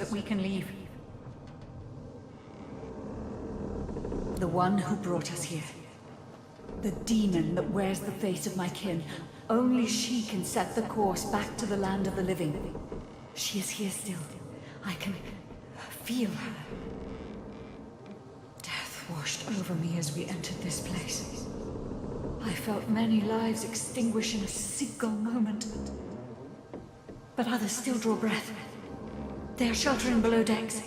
that we can leave. The one who brought us here. The demon that wears the face of my kin. Only she can set the course back to the land of the living. She is here still. I can feel her. Death washed over me as we entered this place. I felt many lives extinguish in a single moment. But others still draw breath. They are sheltering below decks.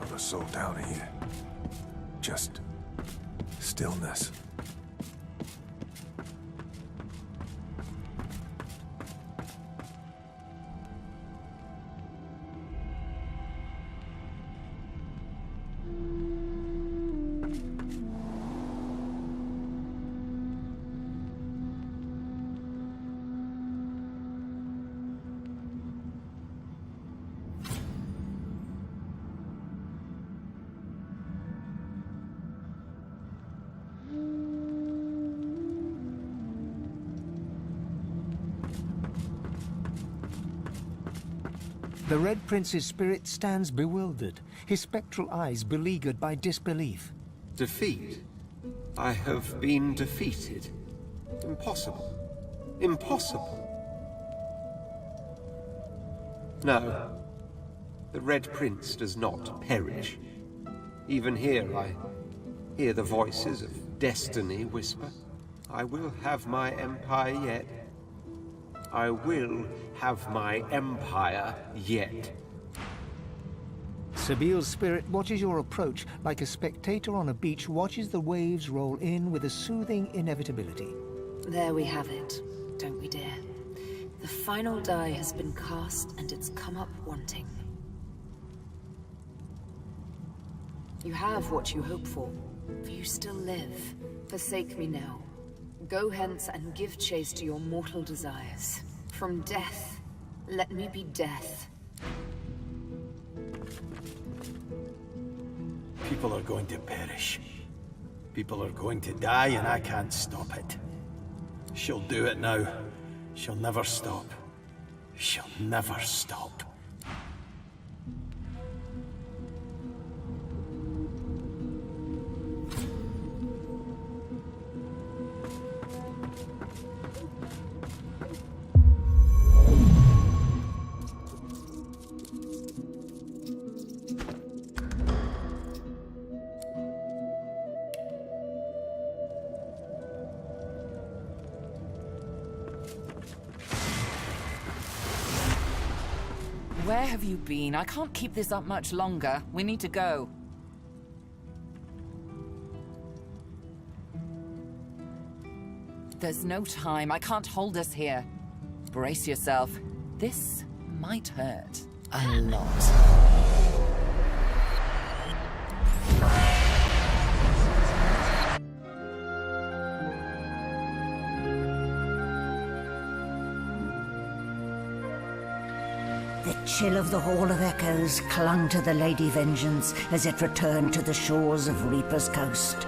Not a soul down here. Just stillness. The Red Prince's spirit stands bewildered, his spectral eyes beleaguered by disbelief. Defeat? I have been defeated. Impossible. Impossible. No. The Red Prince does not perish. Even here I hear the voices of destiny whisper. I will have my empire yet. I will have my empire yet. Sabile's spirit watches your approach like a spectator on a beach watches the waves roll in with a soothing inevitability. There we have it, don't we dare? The final die has been cast and it's come up wanting. You have what you hope for you still live. Forsake me now. Go hence and give chase to your mortal desires. From death, let me be death. People are going to perish. People are going to die, and I can't stop it. She'll do it now. She'll never stop. She'll never stop. Where have you been? I can't keep this up much longer. We need to go. There's no time. I can't hold us here. Brace yourself. This might hurt. A lot. The chill of the Hall of Echoes clung to the Lady Vengeance as it returned to the shores of Reaper's Coast.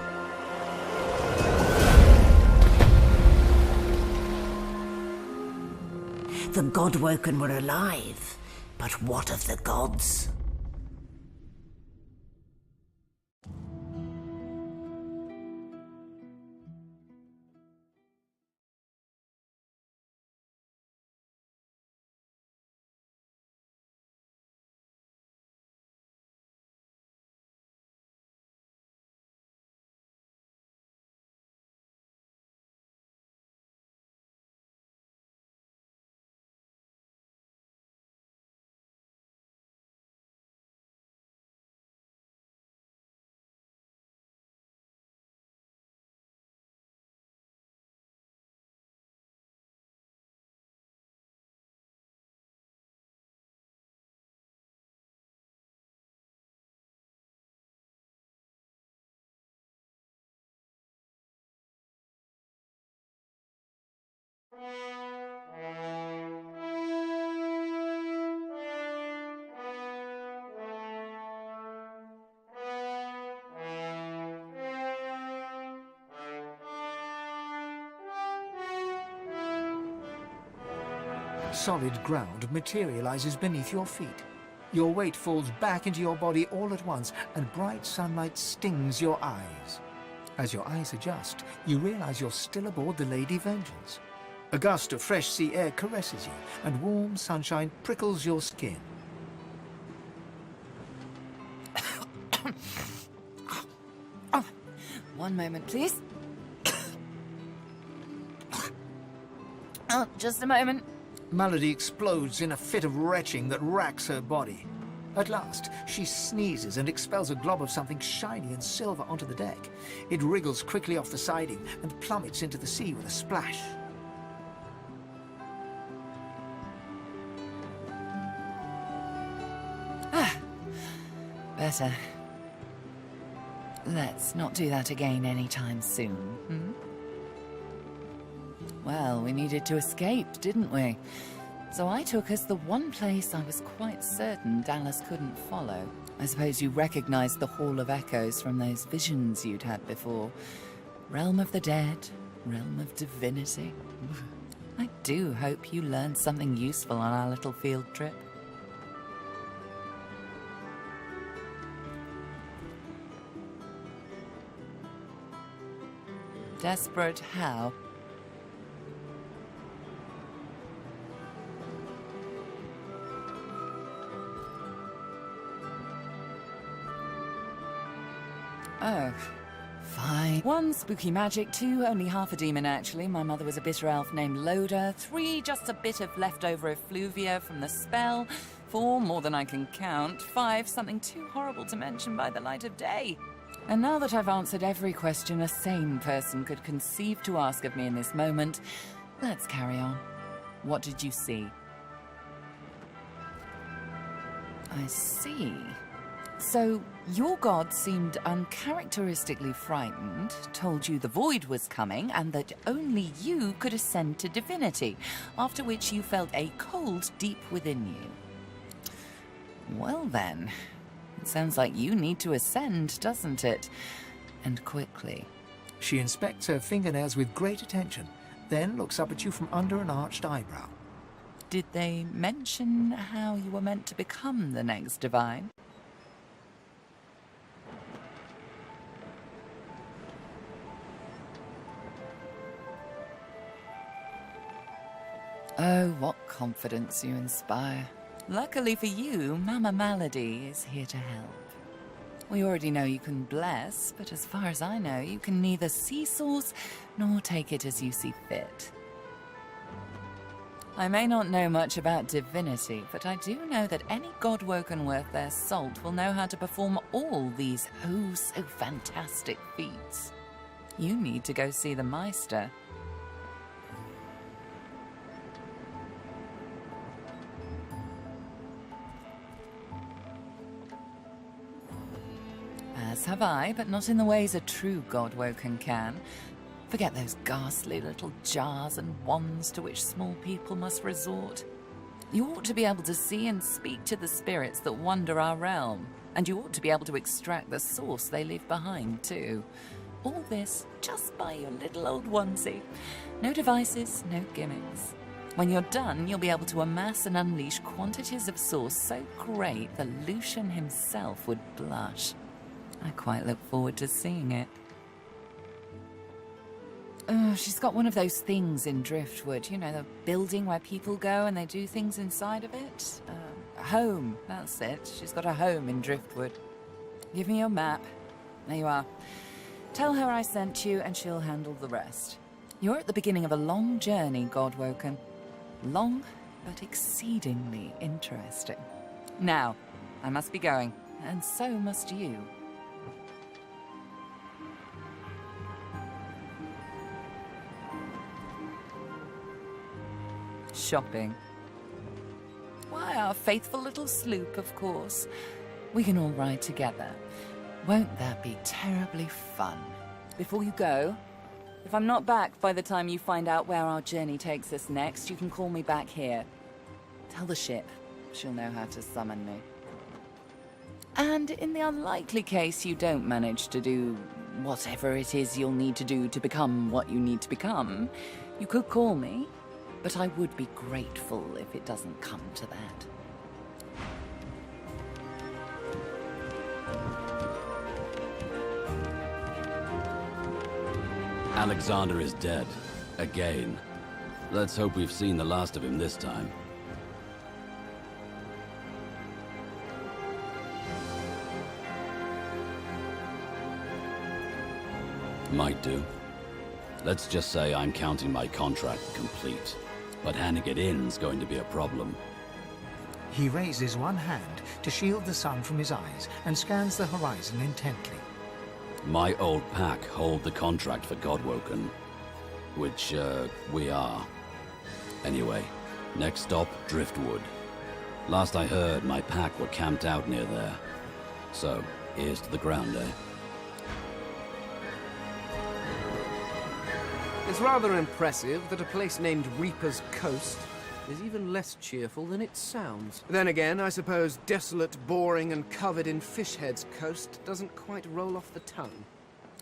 The Godwoken were alive, but what of the gods? Solid ground materializes beneath your feet. Your weight falls back into your body all at once, and bright sunlight stings your eyes. As your eyes adjust, you realize you're still aboard the Lady Vengeance. A gust of fresh sea air caresses you, and warm sunshine prickles your skin. One moment, please. Oh, just a moment. Malady explodes in a fit of retching that racks her body. At last, she sneezes and expels a glob of something shiny and silver onto the deck. It wriggles quickly off the siding and plummets into the sea with a splash. Better. Let's not do that again anytime soon, hmm? Well, we needed to escape, didn't we? So I took us the one place I was quite certain Dallas couldn't follow. I suppose you recognized the Hall of Echoes from those visions you'd had before. Realm of the dead, realm of divinity. I do hope you learned something useful on our little field trip. Desperate how? Oh, fine. 1, spooky magic. 2, only half a demon actually. My mother was a bitter elf named Loda. 3, just a bit of leftover effluvia from the spell. 4, more than I can count. 5, something too horrible to mention by the light of day. And now that I've answered every question a sane person could conceive to ask of me in this moment, let's carry on. What did you see? I see. So, your god seemed uncharacteristically frightened, told you the void was coming, and that only you could ascend to divinity, after which you felt a cold deep within you. Well then, it sounds like you need to ascend, doesn't it? And quickly. She inspects her fingernails with great attention, then looks up at you from under an arched eyebrow. Did they mention how you were meant to become the next divine? Oh, what confidence you inspire. Luckily for you, Mama Malady is here to help. We already know you can bless, but as far as I know, you can neither seesaws nor take it as you see fit. I may not know much about divinity, but I do know that any godwoken worth their salt will know how to perform all these oh-so-fantastic feats. You need to go see the Meister. As have I, but not in the ways a true godwoken can. Forget those ghastly little jars and wands to which small people must resort. You ought to be able to see and speak to the spirits that wander our realm, and you ought to be able to extract the source they leave behind, too. All this just by your little old onesie. No devices, no gimmicks. When you're done, you'll be able to amass and unleash quantities of source so great that Lucian himself would blush. I quite look forward to seeing it. She's got one of those things in Driftwood, you know, the building where people go and they do things inside of it. A home, that's it. She's got a home in Driftwood. Give me your map. There you are. Tell her I sent you and she'll handle the rest. You're at the beginning of a long journey, Godwoken. Long, but exceedingly interesting. Now, I must be going, and so must you. Shopping. Why, our faithful little sloop, of course. We can all ride together. Won't that be terribly fun? Before you go, if I'm not back by the time you find out where our journey takes us next, you can call me back here. Tell the ship. She'll know how to summon me. And in the unlikely case you don't manage to do whatever it is you'll need to do to become what you need to become, you could call me, but I would be grateful if it doesn't come to that. Alexander is dead. Again. Let's hope we've seen the last of him this time. Might do. Let's just say I'm counting my contract complete. But handing it in's going to be a problem. He raises one hand to shield the sun from his eyes and scans the horizon intently. My old pack hold the contract for Godwoken. Which, we are. Anyway, next stop, Driftwood. Last I heard, my pack were camped out near there. So, ears to the ground, eh? It's rather impressive that a place named Reaper's Coast is even less cheerful than it sounds. Then again, I suppose desolate, boring, and covered in fish heads coast doesn't quite roll off the tongue.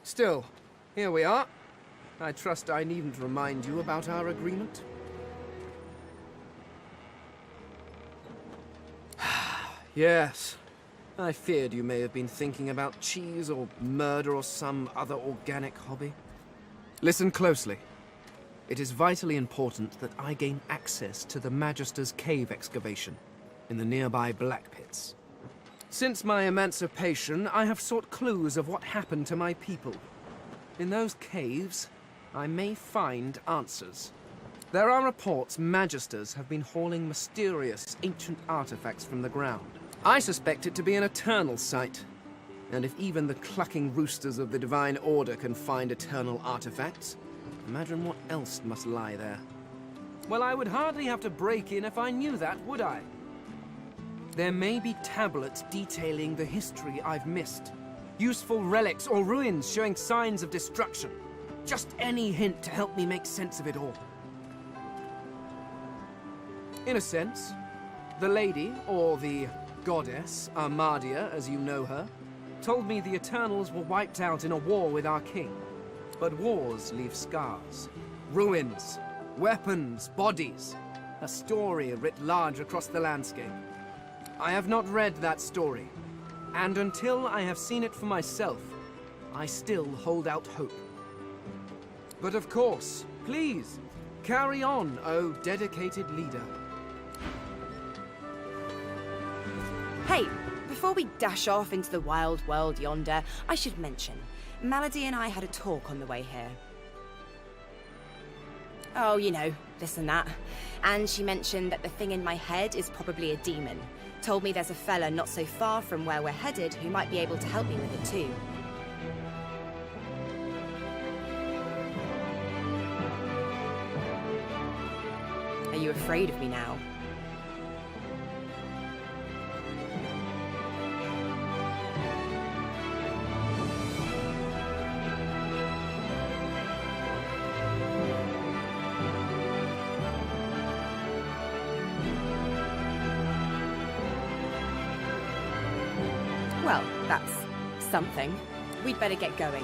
Still, here we are. I trust I needn't remind you about our agreement. Yes. I feared you may have been thinking about cheese or murder or some other organic hobby. Listen closely. It is vitally important that I gain access to the Magister's cave excavation in the nearby Black Pits. Since my emancipation, I have sought clues of what happened to my people. In those caves, I may find answers. There are reports Magisters have been hauling mysterious ancient artifacts from the ground. I suspect it to be an eternal site. And if even the clucking roosters of the Divine Order can find eternal artifacts, imagine what else must lie there. Well, I would hardly have to break in if I knew that, would I? There may be tablets detailing the history I've missed. Useful relics or ruins showing signs of destruction. Just any hint to help me make sense of it all. In a sense, the lady, or the goddess, Armadia as you know her, told me the Eternals were wiped out in a war with our king. But wars leave scars. Ruins, weapons, bodies. A story writ large across the landscape. I have not read that story. And until I have seen it for myself, I still hold out hope. But of course, please, carry on, O dedicated leader. Hey, before we dash off into the wild world yonder, I should mention, Melody and I had a talk on the way here. Oh, you know, this and that. And she mentioned that the thing in my head is probably a demon. Told me there's a fella not so far from where we're headed who might be able to help me with it too. Are you afraid of me now? That's something. We'd better get going.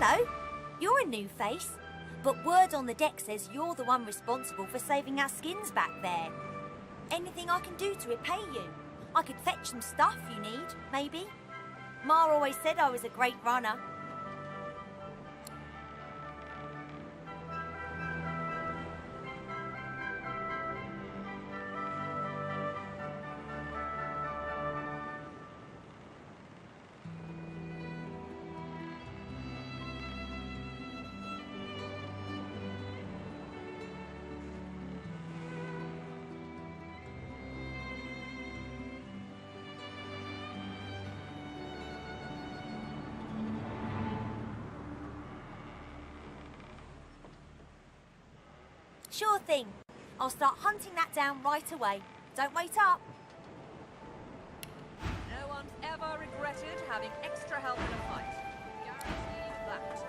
Hello, you're a new face, but word on the deck says you're the one responsible for saving our skins back there. Anything I can do to repay you? I could fetch some stuff you need, maybe? Ma always said I was a great runner. Sure thing. I'll start hunting that down right away. Don't wait up. No one's ever regretted having extra help in a fight. Guarantee that.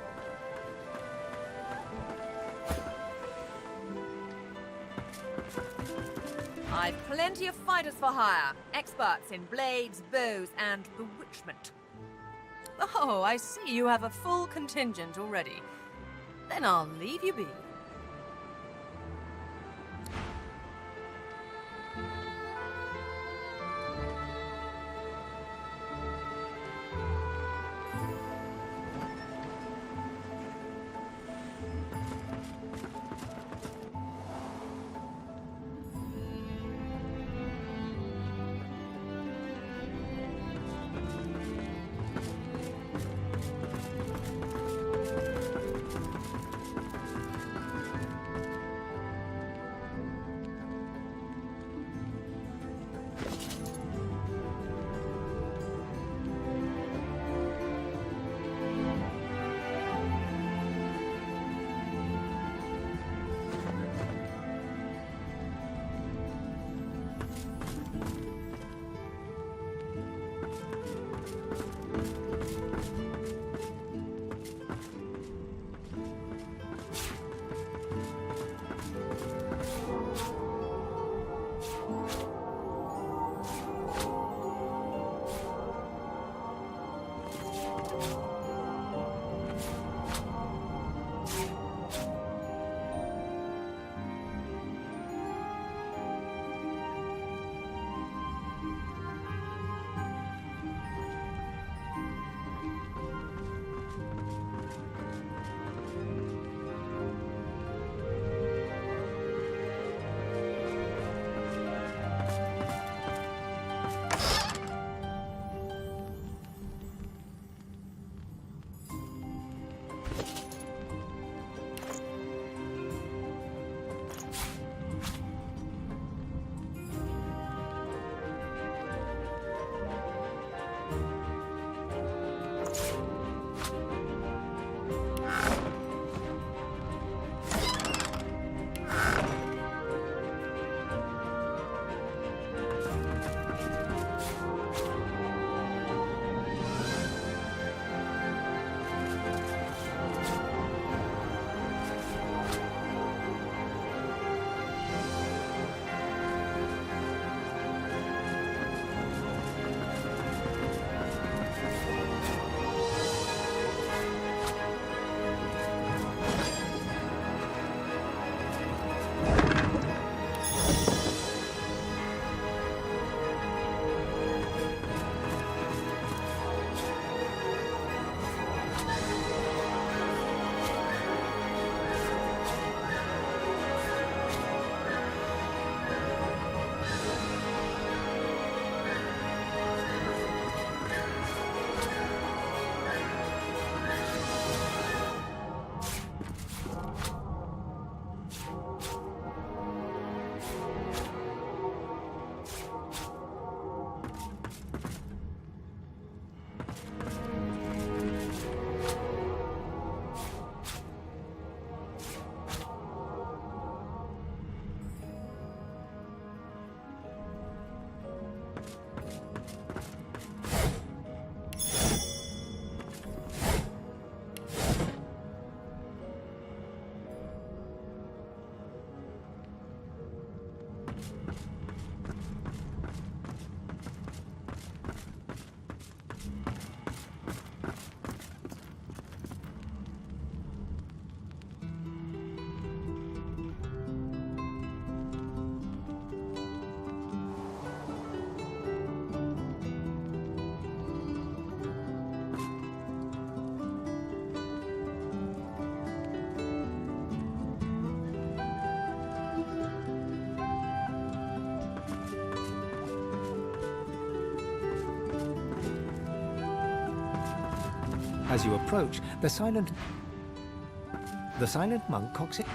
I've plenty of fighters for hire. Experts in blades, bows, and bewitchment. Oh, I see you have a full contingent already. Then I'll leave you be. As you approach, the silent monk cocks it.